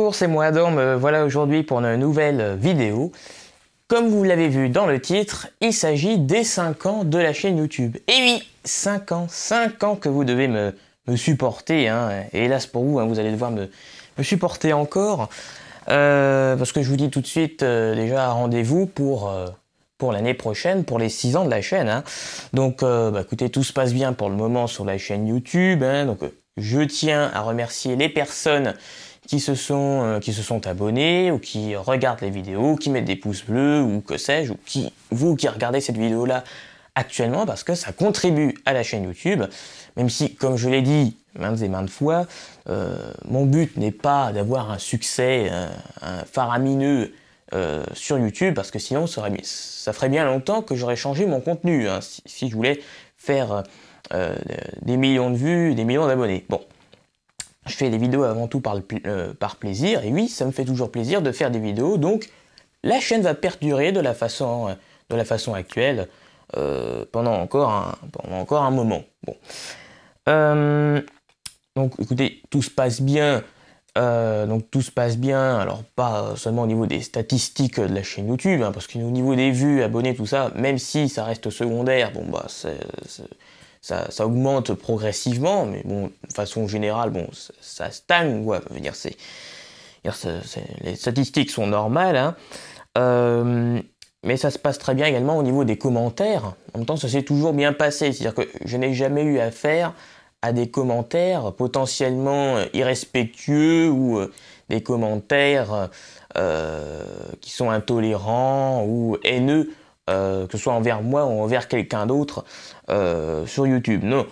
Bonjour, c'est moi Adam, me voilà aujourd'hui pour une nouvelle vidéo. Comme vous l'avez vu dans le titre, il s'agit des 5 ans de la chaîne YouTube. Et oui, 5 ans que vous devez me supporter, hein. Et hélas pour vous, hein, vous allez devoir me supporter encore. Parce que je vous dis tout de suite, déjà rendez-vous pour l'année prochaine, pour les 6 ans de la chaîne, hein. Donc écoutez, tout se passe bien pour le moment sur la chaîne YouTube, hein. Donc je tiens à remercier les personnes qui se sont abonnés ou qui regardent les vidéos, qui mettent des pouces bleus ou que sais-je, ou vous qui regardez cette vidéo-là actuellement, parce que ça contribue à la chaîne YouTube, même si, comme je l'ai dit maintes et maintes fois, mon but n'est pas d'avoir un succès faramineux sur YouTube, parce que sinon ça ferait bien longtemps que j'aurais changé mon contenu, hein, si je voulais faire des millions de vues, des millions d'abonnés. Bon. Je fais des vidéos avant tout par plaisir, et oui, ça me fait toujours plaisir de faire des vidéos, donc la chaîne va perdurer de la façon actuelle pendant encore un moment. Bon. Donc écoutez, tout se passe bien, alors pas seulement au niveau des statistiques de la chaîne YouTube, hein, parce qu'au niveau des vues, abonnés, tout ça, même si ça reste secondaire, bon bah ça augmente progressivement, mais bon, de façon générale, bon, ça stagne, ouais, les statistiques sont normales, hein. Mais ça se passe très bien également au niveau des commentaires. En même temps, ça s'est toujours bien passé, c'est-à-dire que je n'ai jamais eu affaire à des commentaires potentiellement irrespectueux ou des commentaires qui sont intolérants ou haineux, que ce soit envers moi ou envers quelqu'un d'autre sur YouTube. Non.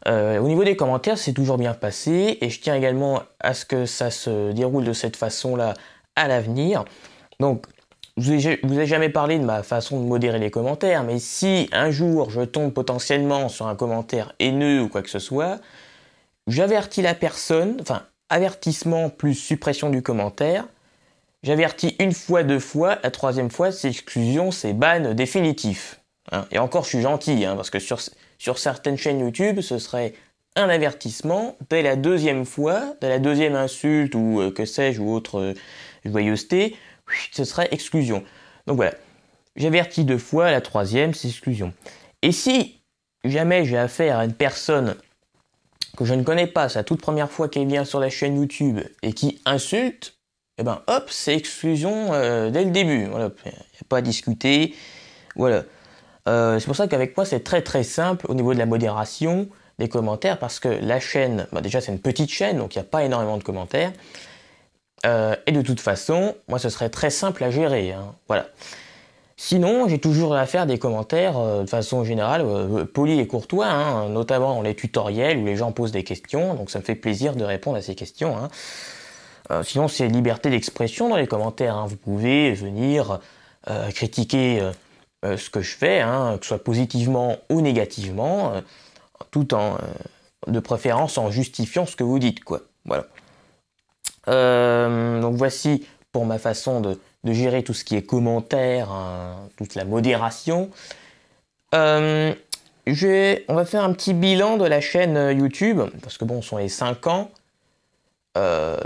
Au niveau des commentaires, c'est toujours bien passé, et je tiens également à ce que ça se déroule de cette façon-là à l'avenir. Donc, je vous ai jamais parlé de ma façon de modérer les commentaires, mais si un jour je tombe potentiellement sur un commentaire haineux ou quoi que ce soit, j'avertis la personne, enfin, avertissement plus suppression du commentaire. J'avertis une fois, 2 fois, la 3e fois, c'est exclusion, c'est ban définitif. Hein. Et encore, je suis gentil, hein, parce que sur certaines chaînes YouTube, ce serait un avertissement. Dès la 2e fois, dès la 2e insulte ou que sais-je, ou autre joyeuseté, ce serait exclusion. Donc voilà, j'avertis 2 fois, la 3e, c'est exclusion. Et si jamais j'ai affaire à une personne que je ne connais pas, c'est la toute première fois qu'elle vient sur la chaîne YouTube et qui insulte, et ben hop, c'est exclusion dès le début. Voilà, il n'y a pas à discuter. Voilà. C'est pour ça qu'avec moi, c'est très très simple au niveau de la modération des commentaires, parce que la chaîne, déjà c'est une petite chaîne, donc il n'y a pas énormément de commentaires. Et de toute façon, moi ce serait très simple à gérer. Hein. Voilà. Sinon, j'ai toujours à faire des commentaires de façon générale, polis et courtois, hein, notamment dans les tutoriels où les gens posent des questions, donc ça me fait plaisir de répondre à ces questions. Hein. Sinon, c'est liberté d'expression dans les commentaires. Hein. Vous pouvez venir critiquer ce que je fais, hein, que ce soit positivement ou négativement, tout en, de préférence en justifiant ce que vous dites, quoi. Voilà. Donc voici pour ma façon de gérer tout ce qui est commentaires, hein, toute la modération. On va faire un petit bilan de la chaîne YouTube, parce que bon, ce sont les 5 ans.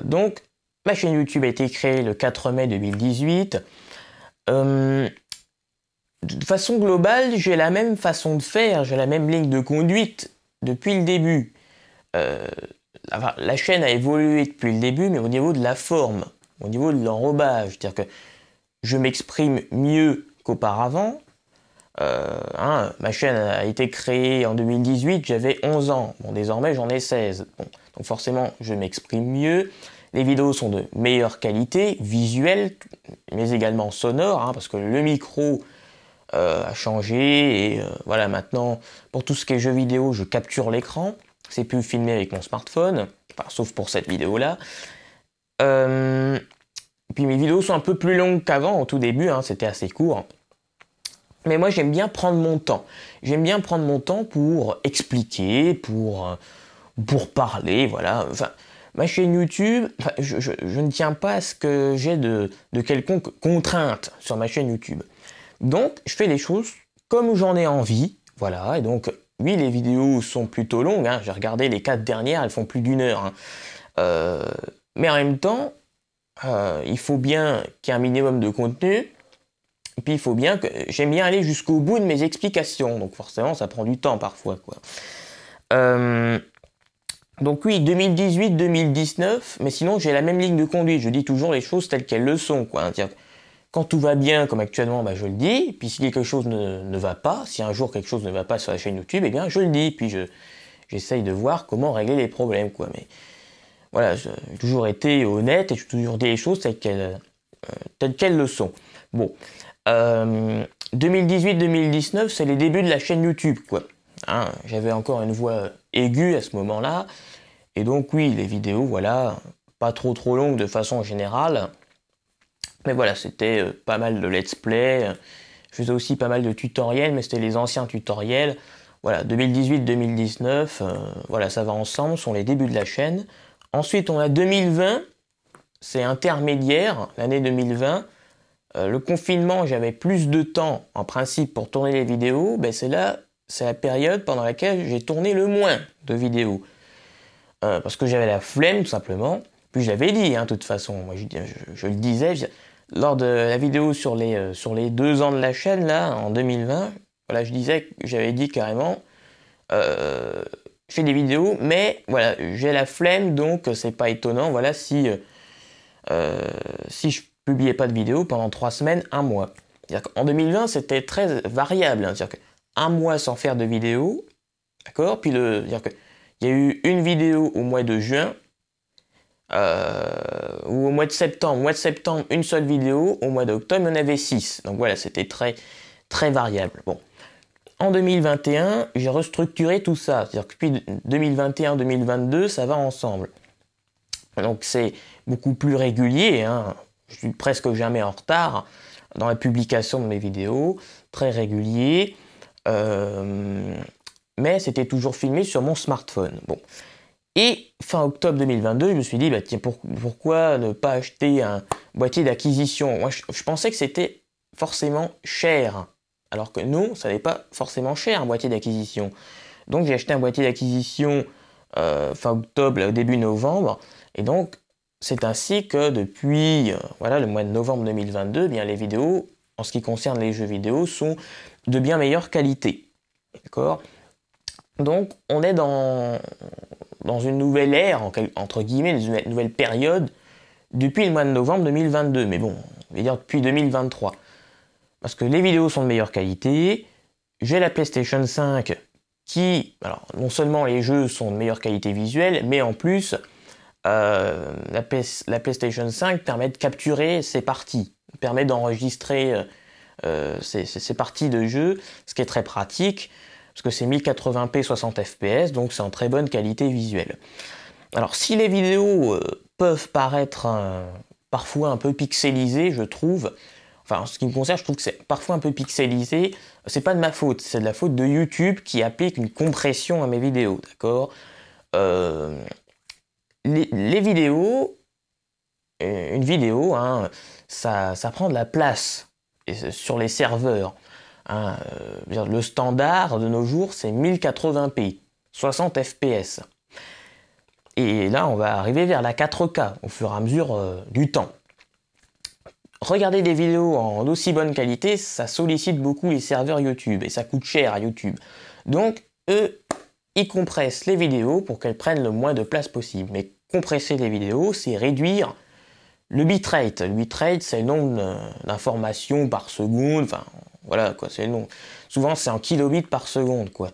Donc, ma chaîne YouTube a été créée le 4 mai 2018. De façon globale, j'ai la même façon de faire, j'ai la même ligne de conduite depuis le début. La chaîne a évolué depuis le début, mais au niveau de la forme, au niveau de l'enrobage, c'est-à-dire que je m'exprime mieux qu'auparavant. Ma chaîne a été créée en 2018, j'avais 11 ans. Bon, désormais, j'en ai 16. Bon, donc forcément, je m'exprime mieux. Les vidéos sont de meilleure qualité, visuelle, mais également sonore, hein, parce que le micro a changé. Et voilà, maintenant, pour tout ce qui est jeux vidéo, je capture l'écran. C'est plus filmé avec mon smartphone, enfin, sauf pour cette vidéo-là. Puis mes vidéos sont un peu plus longues qu'avant, au tout début, hein, c'était assez court. Mais moi, j'aime bien prendre mon temps. J'aime bien prendre mon temps pour expliquer, pour parler, voilà. Enfin, ma chaîne YouTube, je ne tiens pas à ce que j'ai de quelconque contrainte sur ma chaîne YouTube. Donc, je fais les choses comme j'en ai envie, voilà. Et donc, oui, les vidéos sont plutôt longues, hein. J'ai regardé les 4 dernières, elles font plus d'1 heure. Hein. Mais en même temps, il faut bien qu'il y ait un minimum de contenu. Et puis il faut bien que j'aime bien aller jusqu'au bout de mes explications. Donc forcément, ça prend du temps parfois, quoi. Donc oui, 2018-2019, mais sinon j'ai la même ligne de conduite. Je dis toujours les choses telles qu'elles le sont, quoi. C'est-à-dire, quand tout va bien, comme actuellement, bah, je le dis. Puis si quelque chose ne va pas, si un jour quelque chose ne va pas sur la chaîne YouTube, eh bien je le dis. Puis j'essaye de voir comment régler les problèmes, quoi. Mais voilà, j'ai toujours été honnête et j'ai toujours dit les choses telles qu'elles le sont. Bon, 2018-2019, c'est les débuts de la chaîne YouTube, quoi. Hein, j'avais encore une voix aiguë à ce moment-là. Et donc oui, les vidéos, voilà, pas trop longues de façon générale. Mais voilà, c'était pas mal de let's play. Je faisais aussi pas mal de tutoriels, mais c'était les anciens tutoriels. Voilà, 2018-2019, voilà, ça va ensemble, sont les débuts de la chaîne. Ensuite, on a 2020, c'est intermédiaire, l'année 2020. Le confinement, j'avais plus de temps, en principe, pour tourner les vidéos. Ben c'est la période pendant laquelle j'ai tourné le moins de vidéos. Parce que j'avais la flemme, tout simplement. Puis je l'avais dit, hein, de toute façon. Moi, je le disais, lors de la vidéo sur les 2 ans de la chaîne, là, en 2020, voilà, j'avais dit carrément, je fais des vidéos, mais voilà, j'ai la flemme, donc c'est pas étonnant, voilà, si je publiais pas de vidéo pendant 3 semaines, 1 mois. C'est-à-dire qu'en 2020, c'était très variable, hein, c'est-à-dire qu'un mois sans faire de vidéo, d'accord, puis c'est-à-dire qu'il y a eu une vidéo au mois de juin, ou au mois de septembre. Au mois de septembre, une seule vidéo. Au mois d'octobre, il y en avait 6. Donc voilà, c'était très, très variable. Bon. En 2021, j'ai restructuré tout ça. C'est-à-dire que depuis 2021-2022, ça va ensemble. Donc c'est beaucoup plus régulier, hein. Je suis presque jamais en retard dans la publication de mes vidéos. Très régulier. Mais c'était toujours filmé sur mon smartphone. Bon. Et fin octobre 2022, je me suis dit, bah, tiens, pourquoi ne pas acheter un boîtier d'acquisition? Moi, je pensais que c'était forcément cher. Alors que non, ça n'est pas forcément cher, un boîtier d'acquisition. Donc j'ai acheté un boîtier d'acquisition fin octobre, au début novembre. Et donc, c'est ainsi que depuis voilà, le mois de novembre 2022, bien, les vidéos, en ce qui concerne les jeux vidéo, sont de bien meilleure qualité. D'accord? Donc, on est dans une nouvelle ère, entre guillemets, une nouvelle période, depuis le mois de novembre 2022. Mais bon, on va dire depuis 2023. Parce que les vidéos sont de meilleure qualité. J'ai la PlayStation 5 qui, alors non seulement les jeux sont de meilleure qualité visuelle, mais en plus, la PlayStation 5 permet de capturer ses parties, permet d'enregistrer ces parties de jeu, ce qui est très pratique, parce que c'est 1080p 60 fps, donc c'est en très bonne qualité visuelle. Alors si les vidéos peuvent paraître parfois un peu pixelisées, je trouve, enfin en ce qui me concerne, je trouve que c'est parfois un peu pixelisé, c'est pas de ma faute, c'est de la faute de YouTube qui applique une compression à mes vidéos, d'accord? Les vidéos, une vidéo, hein, ça prend de la place sur les serveurs. Hein, le standard de nos jours, c'est 1080p, 60 fps. Et là, on va arriver vers la 4K au fur et à mesure du temps. Regarder des vidéos en aussi bonne qualité, ça sollicite beaucoup les serveurs YouTube et ça coûte cher à YouTube. Donc, eux, ils compressent les vidéos pour qu'elles prennent le moins de place possible. Mais compresser les vidéos, c'est réduire le bitrate. Le bitrate, c'est le nombre d'informations par seconde. Enfin, voilà, quoi, c'est le nombre. Souvent, c'est en kilobits par seconde, quoi.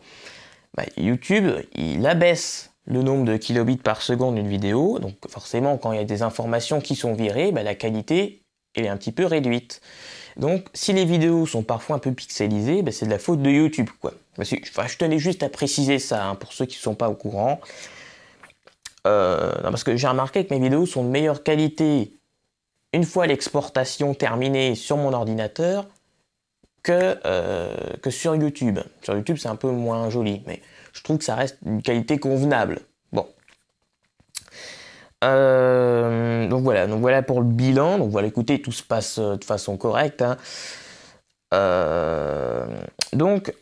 Bah, YouTube, il abaisse le nombre de kilobits par seconde d'une vidéo. Donc, forcément, quand il y a des informations qui sont virées, bah, la qualité, elle est un petit peu réduite. Donc, si les vidéos sont parfois un peu pixelisées, bah, c'est de la faute de YouTube, quoi. Je tenais juste à préciser ça, hein, pour ceux qui ne sont pas au courant. Non, parce que j'ai remarqué que mes vidéos sont de meilleure qualité une fois l'exportation terminée sur mon ordinateur que sur YouTube. Sur YouTube, c'est un peu moins joli, mais je trouve que ça reste une qualité convenable. Bon. Donc voilà pour le bilan. Donc voilà, écoutez, tout se passe de façon correcte, hein. Donc,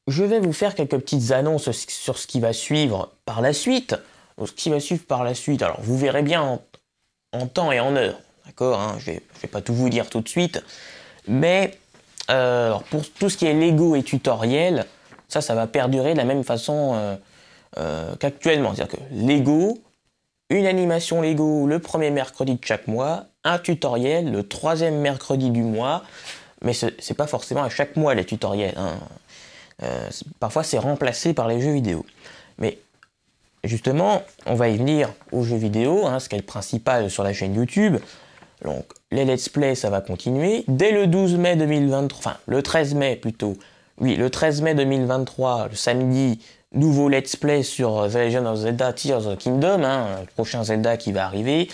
je vais vous faire quelques petites annonces sur ce qui va suivre par la suite. Donc, ce qui va suivre par la suite, alors vous verrez bien en temps et en heure. D'accord, hein, je vais pas tout vous dire tout de suite. Mais alors pour tout ce qui est Lego et tutoriel, ça va perdurer de la même façon qu'actuellement. C'est-à-dire que Lego, une animation Lego le premier mercredi de chaque mois, un tutoriel le troisième mercredi du mois, mais c'est pas forcément à chaque mois les tutoriels. Hein. Parfois c'est remplacé par les jeux vidéo. Mais justement, on va y venir aux jeux vidéo, hein, ce qui est le principal sur la chaîne YouTube. Donc les let's play ça va continuer. Dès le 12 mai 2023, enfin le 13 mai plutôt, oui le 13 mai 2023, le samedi, nouveau let's play sur The Legend of Zelda Tears of the Kingdom, hein, le prochain Zelda qui va arriver.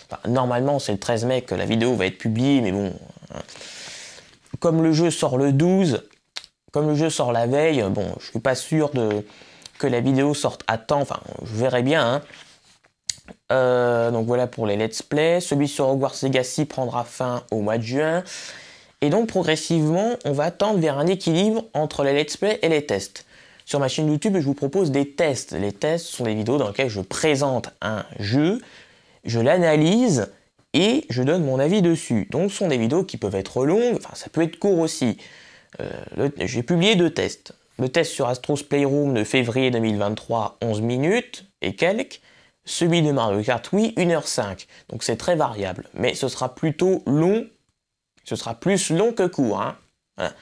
Enfin, normalement c'est le 13 mai que la vidéo va être publiée, mais bon, hein. Comme le jeu sort le 12, comme le jeu sort la veille, bon, je suis pas sûr que la vidéo sorte à temps, enfin je verrai bien, hein. Donc voilà pour les let's play. Celui sur Hogwarts Legacy prendra fin au mois de juin. Et donc progressivement, on va tendre vers un équilibre entre les let's play et les tests. Sur ma chaîne YouTube, je vous propose des tests. Les tests sont des vidéos dans lesquelles je présente un jeu, je l'analyse et je donne mon avis dessus. Donc ce sont des vidéos qui peuvent être longues, enfin ça peut être court aussi. J'ai publié 2 tests. Le test sur Astro's Playroom de février 2023, 11 minutes et quelques. Celui de Mario Kart Wii, 1h05. Donc c'est très variable. Mais ce sera plutôt long. Ce sera plus long que court. Hein. Voilà.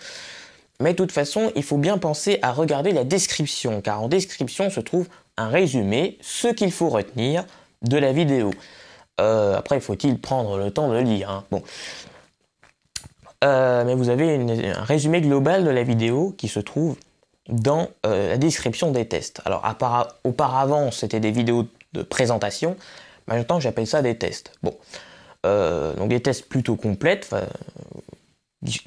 Mais de toute façon, il faut bien penser à regarder la description. Car en description se trouve un résumé, ce qu'il faut retenir de la vidéo. Après, faut-il prendre le temps de le lire. Hein. Bon. Mais vous avez un résumé global de la vidéo qui se trouve dans la description des tests. Alors auparavant, c'était des vidéos de présentation. Maintenant, j'appelle ça des tests. Bon, donc des tests plutôt complètes,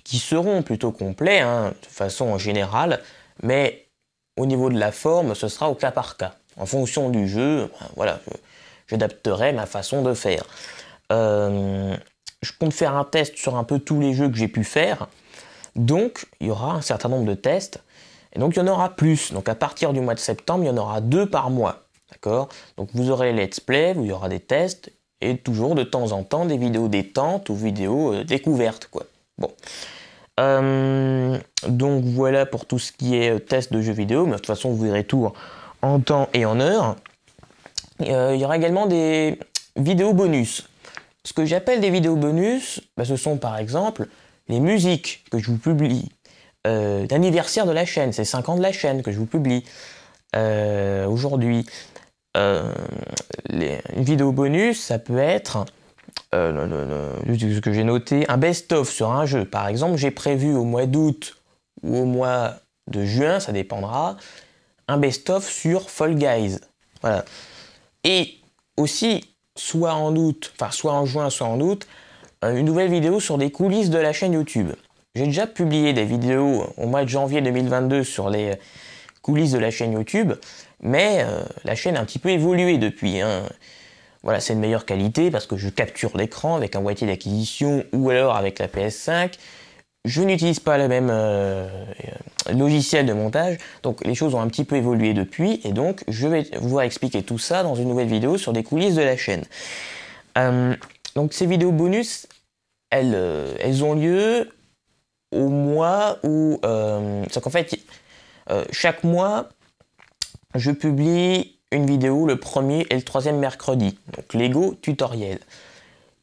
qui seront plutôt complets, hein, de façon générale, mais au niveau de la forme, ce sera au cas par cas. En fonction du jeu, voilà, j'adapterai ma façon de faire. Je compte faire un test sur un peu tous les jeux que j'ai pu faire, donc il y aura un certain nombre de tests, et donc il y en aura plus. Donc à partir du mois de septembre, il y en aura 2 par mois. D'accord ? Donc vous aurez les let's play, il y aura des tests, et toujours de temps en temps des vidéos détente ou vidéos découvertes, quoi. Bon. Donc voilà pour tout ce qui est test de jeux vidéo, mais de toute façon vous verrez tout en temps et en heure. Il y aura également des vidéos bonus. Ce que j'appelle des vidéos bonus, ce sont par exemple les musiques que je vous publie, d'anniversaire de la chaîne, c'est 5 ans de la chaîne que je vous publie aujourd'hui. Une vidéo bonus, ça peut être ce que j'ai noté, un best-of sur un jeu. Par exemple, j'ai prévu au mois d'août ou au mois de juin, ça dépendra, un best-of sur Fall Guys. Voilà. Et aussi, soit en août, enfin soit en juin, soit en août, une nouvelle vidéo sur des coulisses de la chaîne YouTube. J'ai déjà publié des vidéos au mois de janvier 2022 sur les coulisses de la chaîne YouTube, mais la chaîne a un petit peu évolué depuis. Hein. Voilà, c'est de meilleure qualité parce que je capture l'écran avec un boîtier d'acquisition ou alors avec la PS5. Je n'utilise pas le même logiciel de montage, donc les choses ont un petit peu évolué depuis, et donc je vais vous expliquer tout ça dans une nouvelle vidéo sur des coulisses de la chaîne. Donc ces vidéos bonus, elles ont lieu au mois où... c'est qu'en fait, chaque mois, je publie une vidéo le premier et le troisième mercredi, donc Lego tutoriel.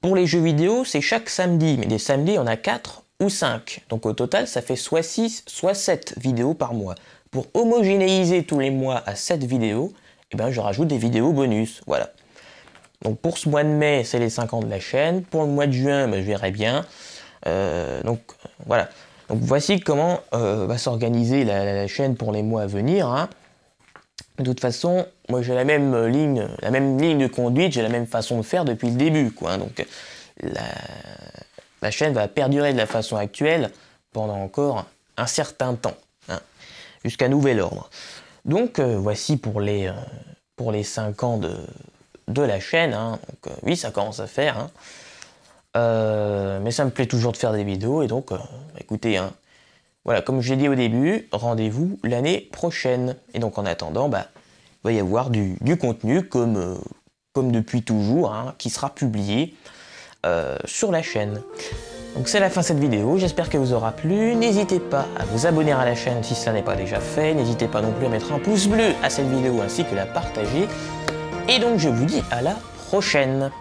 Pour les jeux vidéo, c'est chaque samedi, mais des samedis, il y en a 4 ou 5. Donc au total, ça fait soit 6, soit 7 vidéos par mois. Pour homogénéiser tous les mois à 7 vidéos, eh ben, je rajoute des vidéos bonus. Voilà. Donc pour ce mois de mai, c'est les 5 ans de la chaîne. Pour le mois de juin, je verrai bien. Donc voilà. Donc voici comment va s'organiser la chaîne pour les mois à venir. Hein. De toute façon, moi j'ai la même ligne de conduite, j'ai la même façon de faire depuis le début, quoi. Hein. Donc la chaîne va perdurer de la façon actuelle pendant encore un certain temps, hein, jusqu'à nouvel ordre. Donc voici pour les 5 ans de la chaîne. Hein. Donc, oui, ça commence à faire. Hein. Mais ça me plaît toujours de faire des vidéos, et donc écoutez, hein, voilà, comme je l'ai dit au début, rendez-vous l'année prochaine. Et donc en attendant, il va y avoir du contenu comme comme depuis toujours, hein, qui sera publié sur la chaîne. Donc c'est la fin de cette vidéo, j'espère qu'elle vous aura plu. N'hésitez pas à vous abonner à la chaîne si ça n'est pas déjà fait. N'hésitez pas non plus à mettre un pouce bleu à cette vidéo ainsi que la partager. Et donc je vous dis à la prochaine.